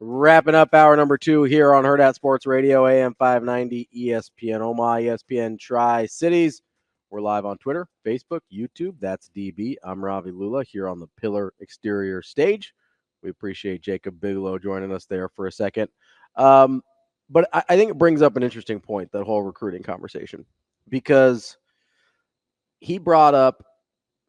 Wrapping up hour number 2 here on Hurrdat Sports Radio, AM 590, ESPN Omaha, ESPN Tri-Cities. We're live on Twitter, Facebook, YouTube. That's DB. I'm Ravi Lulla here on the Pillar Exterior stage. We appreciate Jacob Bigelow joining us there for a second. But I think it brings up an interesting point, that whole recruiting conversation, because he brought up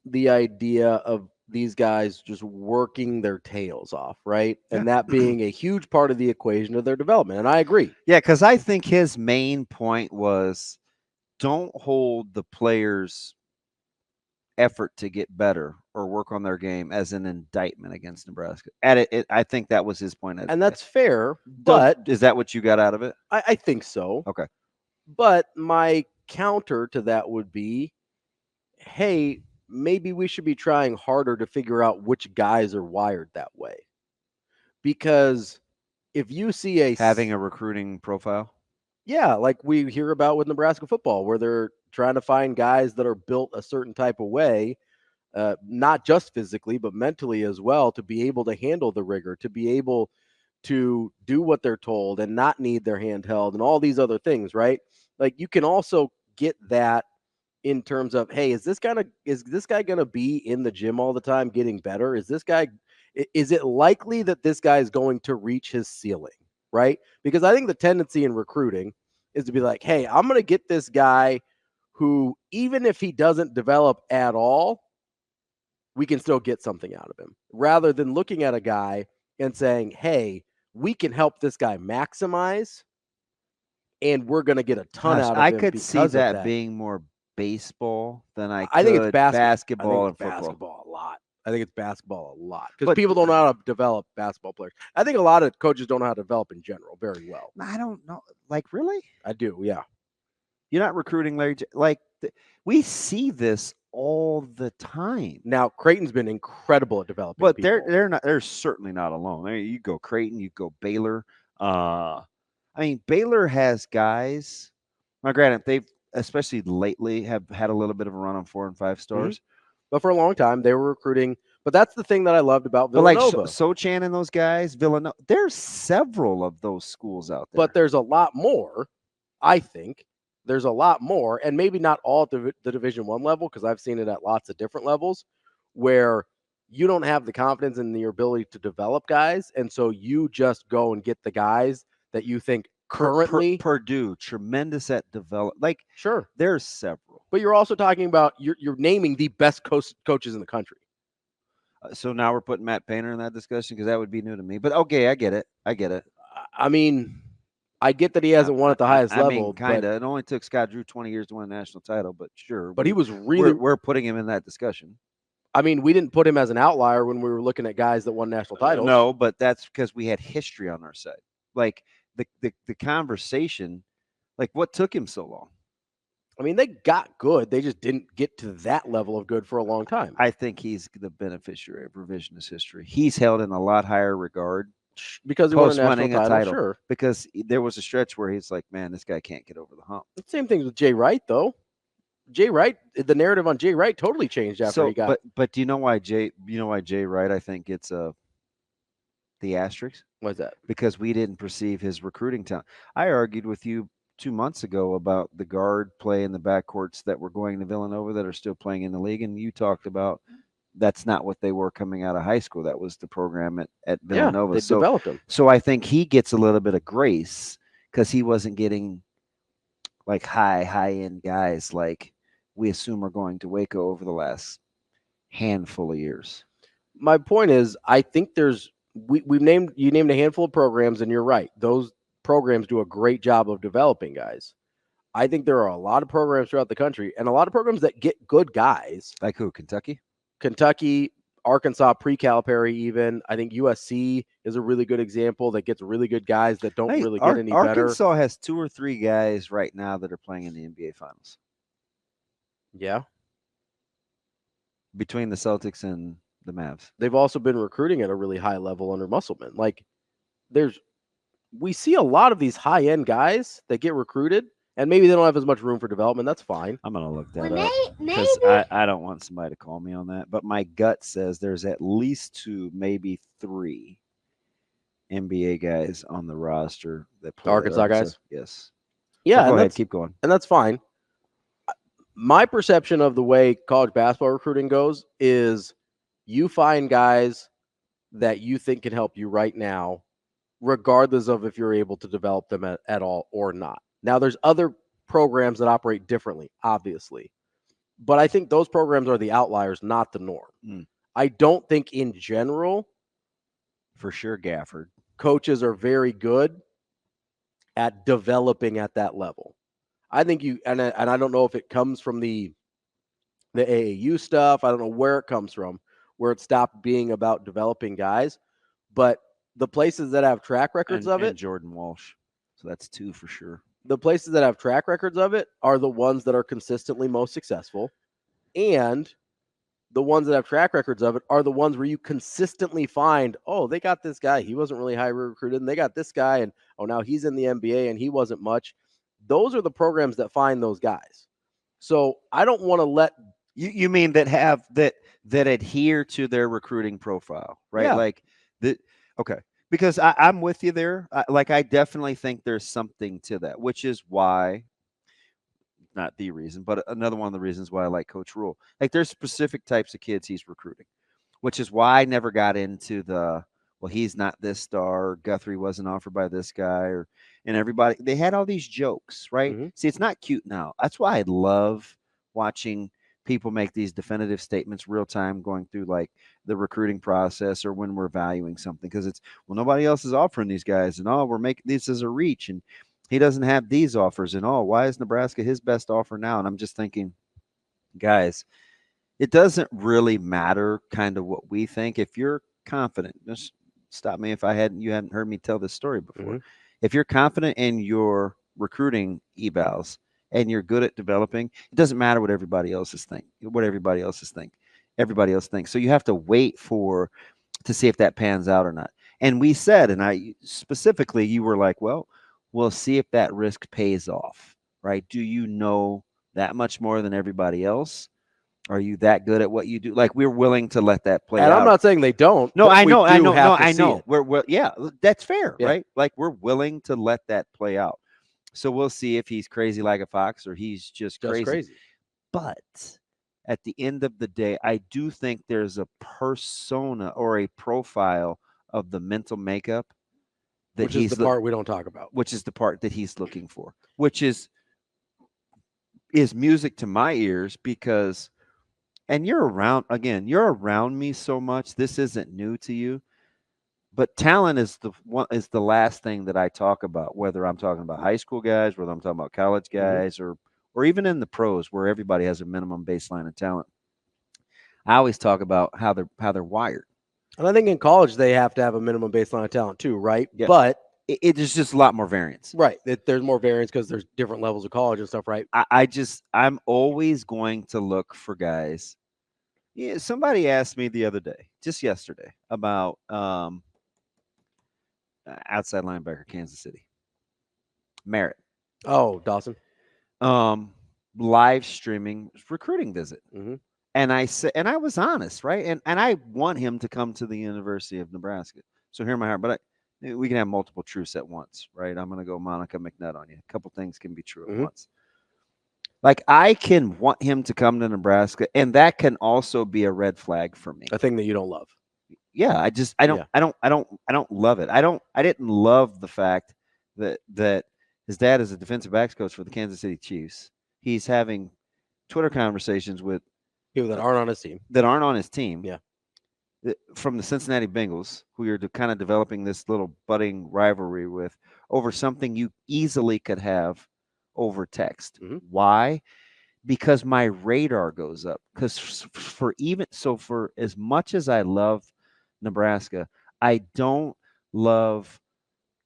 the idea of these guys just working their tails off, right? Yeah. And that being a huge part of the equation of their development. And I agree. Yeah, because I think his main point was don't hold the players' effort to get better or work on their game as an indictment against Nebraska. I think that was his point. And that's fair, but... Is that what you got out of it? I think so. Okay. But my counter to that would be, hey, maybe we should be trying harder to figure out which guys are wired that way. Because if you see having a recruiting profile, yeah, like we hear about with Nebraska football, where they're trying to find guys that are built a certain type of way, not just physically, but mentally as well, to be able to handle the rigor, to be able to do what they're told and not need their hand held and all these other things, right? Like you can also get that in terms of, hey, is this guy going to be in the gym all the time getting better? Is it likely that this guy is going to reach his ceiling, right? Because I think the tendency in recruiting is to be like, hey, I'm going to get this guy who, even if he doesn't develop at all, we can still get something out of him, rather than looking at a guy and saying, hey, we can help this guy maximize and we're going to get a ton out of him. I could see that being more baseball than I think it's basketball and football. Basketball a lot. I think it's basketball a lot because people don't know how to develop basketball players. I think a lot of coaches don't know how to develop in general very well. I don't know. Like, really? I do, yeah. You're not recruiting Larry. We see this all the time. Now, Creighton's been incredible at developing but people. They're certainly not alone. You go Creighton, you go Baylor. Baylor has guys. Now, granted, they've especially lately have had a little bit of a run on 4 and 5 stars. Mm-hmm. But for a long time, they were recruiting. But that's the thing that I loved about Villanova. But like Sochan and those guys, Villanova, there's several of those schools out there. But there's a lot more, I think. There's a lot more, and maybe not all at the Division I level, because I've seen it at lots of different levels, where you don't have the confidence in your ability to develop guys, and so you just go and get the guys that you think currently. Purdue, tremendous at develop. Like, sure, there's several. But you're also talking about you're naming the best coaches in the country. So now we're putting Matt Painter in that discussion, because that would be new to me. But okay, I get it. I mean, I get that he hasn't won at the highest level. Kind of. It only took Scott Drew 20 years to win a national title, but sure. But he was really. We're putting him in that discussion. I mean, we didn't put him as an outlier when we were looking at guys that won national titles. No, but that's because we had history on our side. Like the conversation, like what took him so long? I mean, they got good. They just didn't get to that level of good for a long time. I think he's the beneficiary of revisionist history. He's held in a lot higher regard because he won a national title. Sure. Because there was a stretch where he's like, man, this guy can't get over the hump. The same thing with Jay Wright, though. Jay Wright, the narrative on Jay Wright totally changed after he got. But do you know why Jay Wright, I think, gets the asterisk? What's that? Because we didn't perceive his recruiting talent. I argued with you 2 months ago about the guard play in the backcourts that were going to Villanova that are still playing in the league, and you talked about that's not what they were coming out of high school. That was the program at Villanova. They developed him. So I think he gets a little bit of grace because he wasn't getting like high-end guys like we assume are going to Waco over the last handful of years. My point is, I think you named a handful of programs, and you're right. Those programs do a great job of developing guys. I think there are a lot of programs throughout the country and a lot of programs that get good guys. Like who? Kentucky, Arkansas, pre-Calipari even. I think USC is a really good example that gets really good guys that don't really get any better. Arkansas has 2 or 3 guys right now that are playing in the NBA Finals. Yeah. Between the Celtics and the Mavs. They've also been recruiting at a really high level under Musselman. Like, we see a lot of these high-end guys that get recruited, and maybe they don't have as much room for development. That's fine. I'm going to look that up because I don't want somebody to call me on that. But my gut says there's at least 2, maybe 3 NBA guys on the roster that The played at Arkansas Arkansas. guys. Yes. So Yeah, go ahead, keep going. and that's fine. My perception of the way college basketball recruiting goes is you find guys that you think can help you right now, regardless of if you're able to develop them at all or not. Now, there's other programs that operate differently, obviously, but I think those programs are the outliers, not the norm. Mm. I don't think in general For sure, Gafford. coaches are very good at developing at that level. I think and I don't know if it comes from the AAU stuff. I don't know where it comes from, where it stopped being about developing guys, but the places that have track records of And it, Jordan Walsh. So that's 2 for sure. the places that have track records of it are the ones that are consistently most successful, and the ones that have track records of it are the ones where you consistently find, oh, they got this guy, he wasn't really high recruited, and they got this guy, and oh, now he's in the NBA and he wasn't much. Those are the programs that find those guys. So I don't want to let You mean that have that adhere to their recruiting profile, right? yeah. Like the okay, because I'm with you there. I definitely think there's something to that, which is why, not the reason, but another one of the reasons why I like Coach Rule. Like there's specific types of kids he's recruiting, which is why I never got into the well, he's not this star, or Guthrie wasn't offered by this guy, or and everybody they had all these jokes, right? Mm-hmm. See, it's not cute now. That's why I love watching people make these definitive statements real time going through like the recruiting process or when we're valuing something because it's well nobody else is offering these guys and oh we're making this as a reach and he doesn't have these offers and oh why is Nebraska his best offer now and I'm just thinking guys it doesn't really matter kind of what we think if you're confident just stop me if you hadn't heard me tell this story before Mm-hmm. if you're confident in your recruiting evals and you're good at developing it doesn't matter what everybody else thinks so you have to wait for to see if that pans out or not and we said and I specifically you were like well we'll see if that risk pays off right do you know that much more than everybody else are you that good at what you do? Like we're willing to let that play And I'm out. not saying they don't, No, but I we know, I do know, no, have to I see know. it. We're yeah, that's fair, Yeah. right? Like we're willing to let that play out. So we'll see if he's crazy like a fox or he's just Just crazy. crazy. But at the end of the day, I do think there's a persona or a profile of the mental makeup that Which is the he's part we don't talk about. which is the part that he's looking for, which is music to my ears because and you're around me so much this isn't new to you but talent is the last thing that I talk about whether I'm talking about high school guys whether I'm talking about college Mm-hmm. guys or even in the pros where everybody has a minimum baseline of talent I always talk about how they're wired And I think in college they have to have a minimum baseline of talent too, right? yeah But it's just a lot more variance right, there's more variance because there's different levels of college and stuff, right? I'm always going to look for guys yeah somebody asked me the other day just yesterday about outside linebacker, Kansas City. Merritt. Oh, Dawson. Um, live streaming recruiting visit. Mm-hmm. And I said, and I was honest, right? And I want him to come to the University of Nebraska. So hear my heart, but we can have multiple truths at once, right? I'm going to go Monica McNutt on you. A couple things can be true at Mm-hmm. once. Like I can want him to come to Nebraska, and that can also be a red flag for me. A thing that you don't love. Yeah, Yeah. I don't love it. I didn't love the fact that his dad is a defensive backs coach for the Kansas City Chiefs. He's having Twitter conversations with People that aren't on his team. that aren't on his team. Yeah. From the Cincinnati Bengals, who you're kind of developing this little budding rivalry with over something you easily could have over text. Mm-hmm. Why? Because my radar goes up. Because for as much as I love Nebraska, I don't love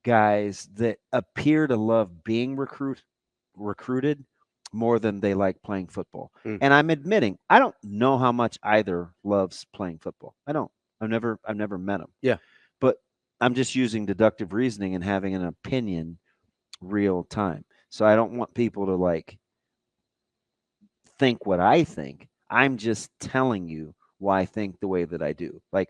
guys that appear to love being recruited more than they like playing football. Mm. And I'm admitting I don't know how much either loves playing football. I don't. I've never met them. Yeah. But I'm just using deductive reasoning and having an opinion real time. So I don't want people to like think what I think. I'm just telling you why I think the way that I do. Like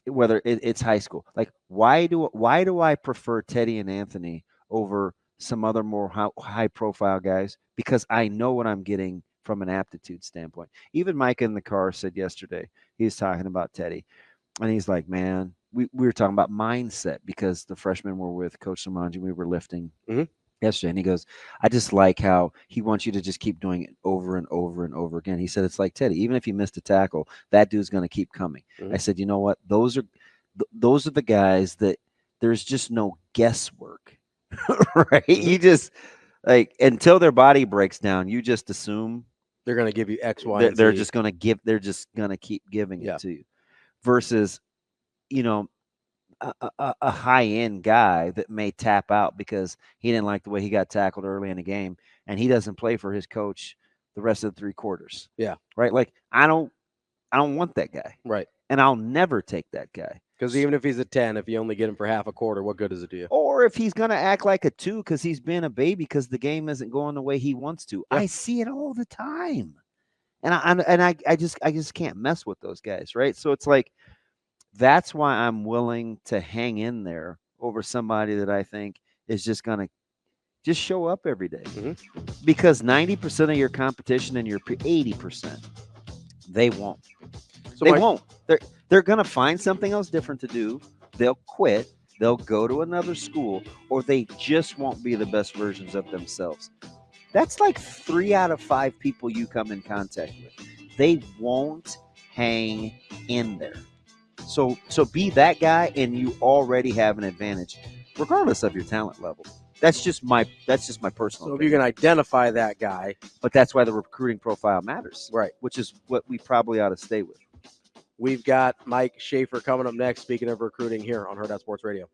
whether it's high school. Like, why do I prefer Teddy and Anthony over some other more high profile guys? Because I know what I'm getting from an aptitude standpoint. Even Mike in the car said yesterday, he was talking about Teddy, and he's like, man, we were talking about mindset because the freshmen were with Coach Samanji. We were lifting yesterday, and he goes, I just like how he wants you to just keep doing it over and over and over again. He said it's like Teddy. Even if you missed a tackle, that dude's going to keep coming. I said, you know what? Those are the guys that there's just no guesswork, right? You just like until their body breaks down, you just assume They're going to give you X, Y, they're, and they're Z. just going to give. They're just going to keep giving Yeah. it to you. Versus, you know, a high end guy that may tap out because he didn't like the way he got tackled early in the game, and he doesn't play for his coach the rest of the 3 quarters. Yeah. Right. Like I don't want that guy. Right. And I'll never take that guy. Because even if he's a 10, if you only get him for half a quarter, what good does it do you? Or if he's going to act like a 2 because he's been a baby because the game isn't going the way he wants to. Yeah. I see it all the time. And I just can't mess with those guys, right? So it's like that's why I'm willing to hang in there over somebody that I think is just going to just show up every day. Because 90% of your competition and your 80%, they won't. So they won't. They're going to find something else different to do. They'll quit. They'll go to another school, or they just won't be the best versions of themselves. That's like 3 out of 5 people you come in contact with. They won't hang in there. So be that guy, and you already have an advantage, regardless of your talent level. That's just my personal. So if you can identify that guy, but that's why the recruiting profile matters, right? Which is what we probably ought to stay with. We've got Mike Schaefer coming up next. Speaking of recruiting, here on Hurrdat Sports Radio.